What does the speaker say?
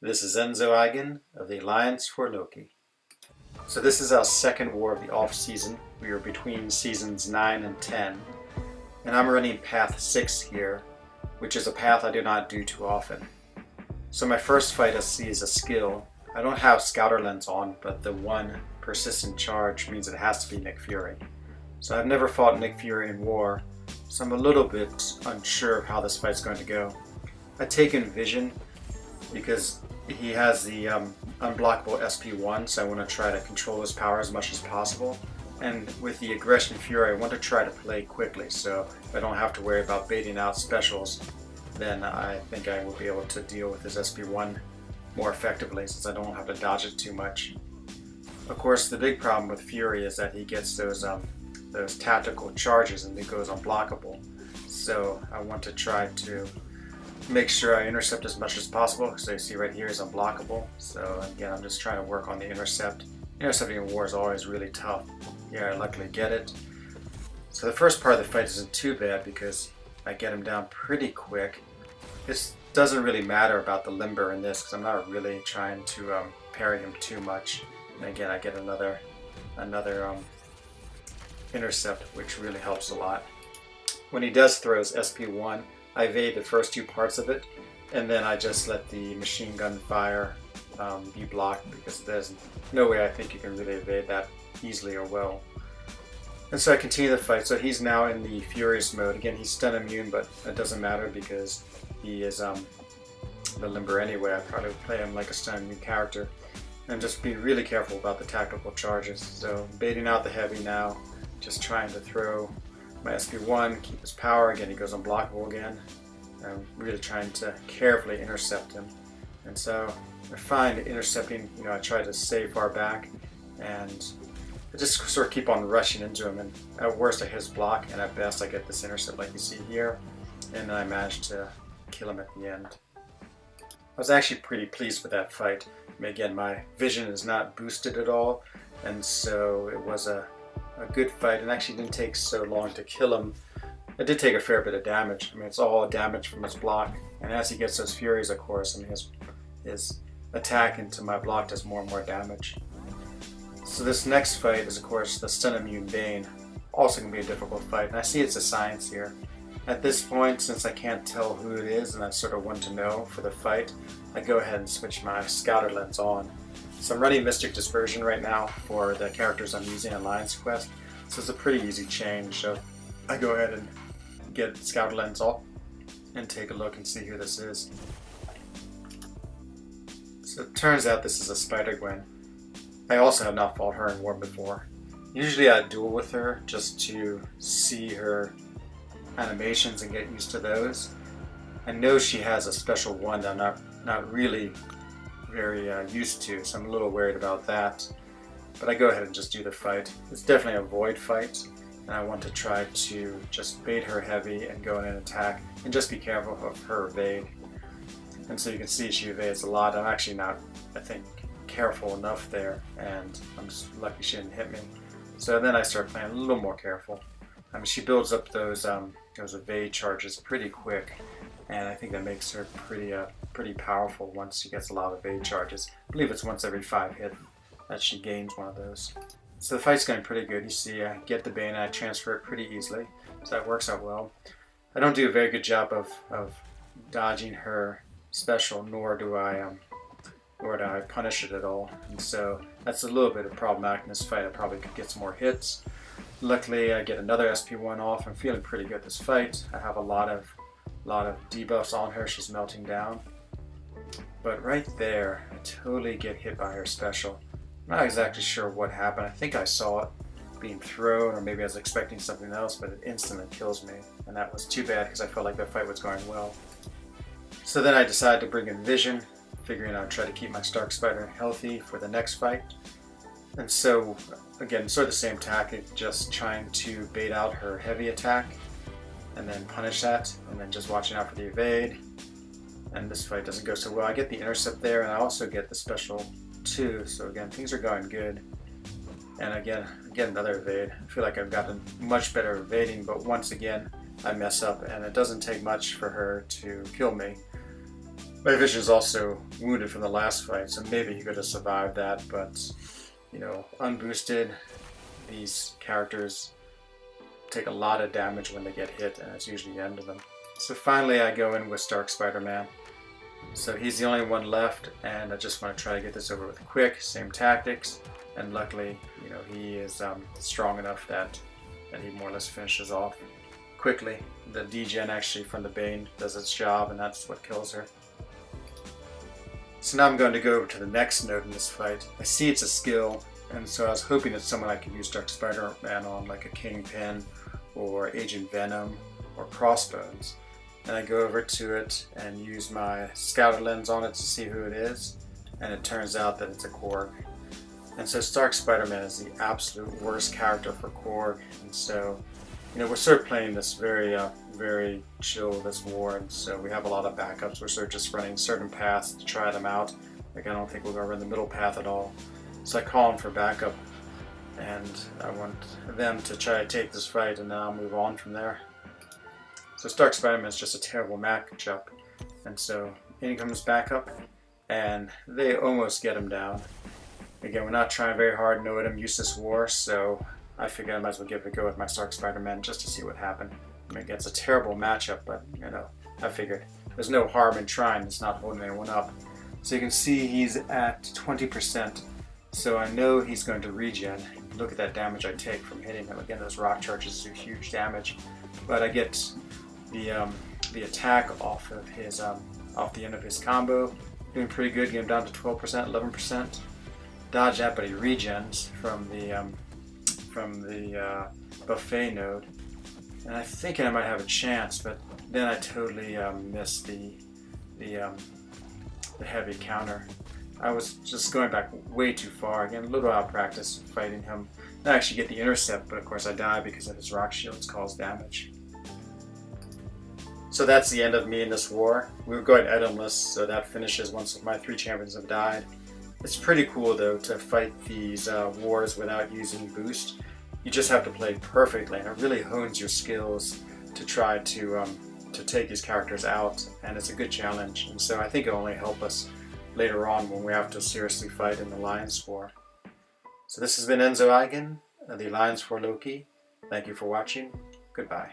This is Enzo Eigen of the Alliance for Loki. So this is our second war of the off-season. We are between seasons 9 and 10. And I'm running path 6 here, which is a path I do not do too often. So my first fight I see is a skill. I don't have Scouter Lens on, but the one persistent charge means it has to be Nick Fury. So I've never fought Nick Fury in war, so I'm a little bit unsure of how this fight's going to go. I take in Vision because he has the unblockable SP1, so I want to try to control his power as much as possible. And with the Aggression Fury, I want to try to play quickly, so if I don't have to worry about baiting out specials, then I think I will be able to deal with his SP1 more effectively since I don't have to dodge it too much. Of course, the big problem with Fury is that he gets those tactical charges and it goes unblockable. So I want to try to make sure I intercept as much as possible. So you see right here is unblockable. So again, I'm just trying to work on the intercept. Intercepting in war is always really tough. Yeah, I luckily get it. So the first part of the fight isn't too bad because I get him down pretty quick. This doesn't really matter about the limber in this because I'm not really trying to parry him too much. And again, I get another intercept, which really helps a lot. When he does throw his SP1, I evade the first two parts of it, and then I just let the machine gun fire be blocked because there's no way I think you can really evade that easily or well. And so I continue the fight. So he's now in the Furious mode. Again, he's stun immune, but it doesn't matter because he is the limber anyway. I probably play him like a stun immune character. And just be really careful about the tactical charges. So baiting out the heavy now, just trying to throw my SP1, keep his power. Again, he goes unblockable again. I'm really trying to carefully intercept him. And so I find intercepting, I try to stay far back and I just sort of keep on rushing into him, and at worst I hit his block, and at best I get this intercept like you see here, and then I managed to kill him at the end. I was actually pretty pleased with that fight. Again, my vision is not boosted at all, and so it was a good fight, and actually didn't take so long to kill him. It did take a fair bit of damage. It's all damage from his block, and as he gets those Furies, of course, his attack into my block does more and more damage. So this next fight is, of course, the Stun Immune Bane. Also going to be a difficult fight, and I see it's a science here. At this point, since I can't tell who it is and I sort of want to know for the fight, I go ahead and switch my Scouter Lens on. So I'm running Mystic Dispersion right now for the characters I'm using in Alliance Quest, so it's a pretty easy change. So I go ahead and get Scouter Lens off and take a look and see who this is. So it turns out this is a Spider-Gwen. I also have not fought her in war before. Usually I duel with her just to see her animations and get used to those. I know she has a special one that I'm not really very used to, so I'm a little worried about that. But I go ahead and just do the fight. It's definitely a void fight, and I want to try to just bait her heavy and go in and attack, and just be careful of her evade. And so you can see she evades a lot. I'm actually not, I think, careful enough there, and I'm just lucky she didn't hit me. So then I start playing a little more careful. She builds up those evade charges pretty quick, and I think that makes her pretty powerful once she gets a lot of evade charges. I believe it's once every 5 hits that she gains one of those. So the fight's going pretty good. You see, I get the Bane and I transfer it pretty easily, so that works out well. I don't do a very good job of dodging her special, nor do I punish it at all, and so that's a little bit of problematic in this fight. I probably could get some more hits. Luckily, I get another SP1 off. I'm feeling pretty good this fight. I have a lot of debuffs on her. She's melting down, but right there, I totally get hit by her special. I'm not exactly sure what happened. I think I saw it being thrown, or maybe I was expecting something else, but it instantly kills me, and that was too bad because I felt like the fight was going well. So then I decided to bring in Vision, figuring I'd try to keep my Stark Spider healthy for the next fight. And so, again, sort of the same tactic, just trying to bait out her heavy attack, and then punish that, and then just watching out for the evade. And this fight doesn't go so well. I get the intercept there, and I also get the special too, so again, things are going good. And again, I get another evade. I feel like I've gotten much better evading, but once again, I mess up, and it doesn't take much for her to kill me. My vision is also wounded from the last fight, so maybe he could have survived that, but, you know, unboosted, these characters take a lot of damage when they get hit, and it's usually the end of them. So finally I go in with Stark Spider-Man. So he's the only one left, and I just want to try to get this over with quick, same tactics, and luckily, you know, he is strong enough that he more or less finishes off quickly. The degen actually from the Bane does its job, and that's what kills her. So now I'm going to go over to the next node in this fight. I see it's a skill, and so I was hoping it's someone I could use Stark Spider-Man on, like a Kingpin, or Agent Venom, or Crossbones. And I go over to it and use my scouter lens on it to see who it is, and it turns out that it's a Korg. And so Stark Spider-Man is the absolute worst character for Korg, and so, you know, we're sort of playing this very chill, this war, and so we have a lot of backups. We're sort of just running certain paths to try them out. Like, I don't think we're going to run the middle path at all. So I call them for backup, and I want them to try to take this fight, and then I'll move on from there. So Stark Spider-Man is just a terrible matchup, and so in comes backup, and they almost get him down. Again, we're not trying very hard, no item use this war, so I figured I might as well give it a go with my Stark Spider-Man just to see what happened. I mean, it's a terrible matchup, but, you know, I figured there's no harm in trying. It's not holding anyone up. So you can see he's at 20%, so I know he's going to regen. Look at that damage I take from hitting him. Again, those rock charges do huge damage, but I get the attack off of his off the end of his combo, doing pretty good. Get him down to 12%, 11%. Dodge that, but he regens from the buffet node, and I'm thinking I might have a chance, but then I totally missed the heavy counter. I was just going back way too far. Again, a little out of practice fighting him. I actually get the intercept, but of course I die because of his rock shields cause damage. So that's the end of me in this war. We were going itemless, so that finishes once my 3 champions have died. It's pretty cool though to fight these wars without using boost. You just have to play perfectly, and it really hones your skills to try to take these characters out, and it's a good challenge. And so I think it'll only help us later on when we have to seriously fight in the Alliance War. So this has been Enzo Eigen, the Alliance for Loki. Thank you for watching. Goodbye.